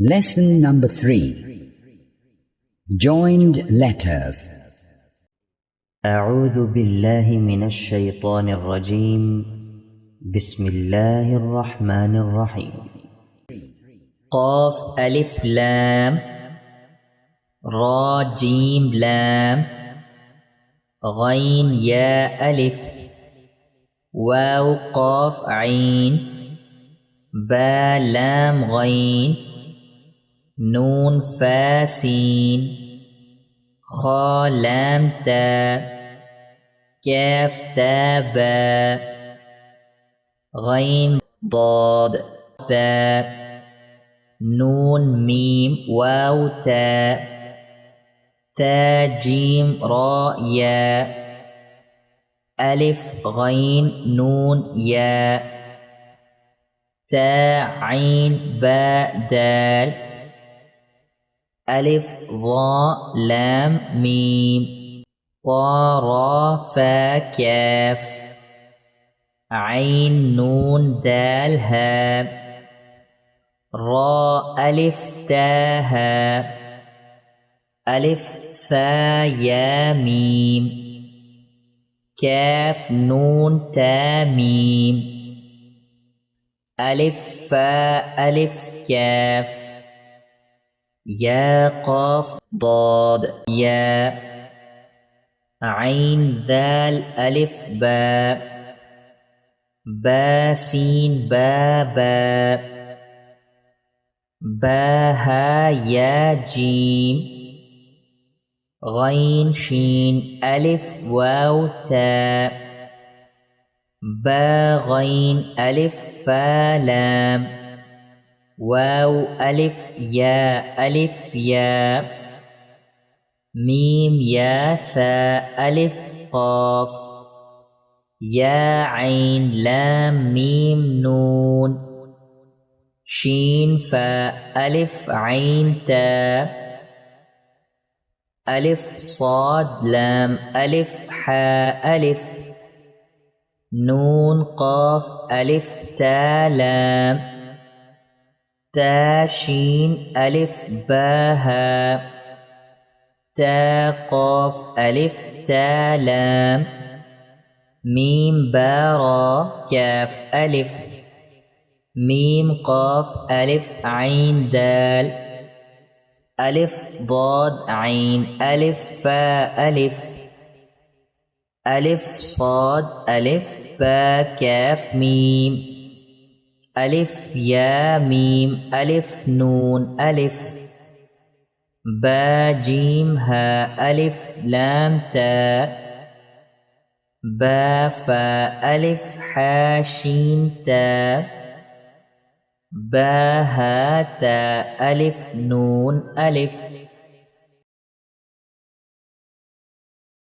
Lesson number 3. Joined letters. أعوذ بالله من الشيطان الرجيم. بسم الله الرحمن الرحيم. قاف ألف لام را جيم لام غين يا ألف واو قاف عين با لام غين نون فا سين خا لام تا كاف تا با غين ضاد با نون ميم واو تا تا جيم را يا ألف غين نون يا تا عين باء دال ألف ظا لام ميم طا را فا كاف عين نون دال ها را ألف تا ها ألف ثا يا ميم كاف نون تا ميم ألف فا ألف كاف يا قاف ضاد يا عين ذال ألف باء با سين با با با ها يا جيم غين شين ألف واو تا با غين ألف فا لام واو ألف يا ألف يا ميم يا ثاء ألف قاف يا عين لام ميم نون شين فاء ألف عين تا ألف صاد لام ألف حاء ألف نون قاف ألف تا لام تا شين ألف باها تا قاف ألف تا لام ميم بارا كاف ألف ميم قاف ألف عين دال ألف ضاد عين ألف فا ألف ألف صاد ألف با كاف ميم ألف يا ميم ألف نون ألف با جيم ها ألف لام تا با فا ألف حا شين تا با ها تا ألف نون ألف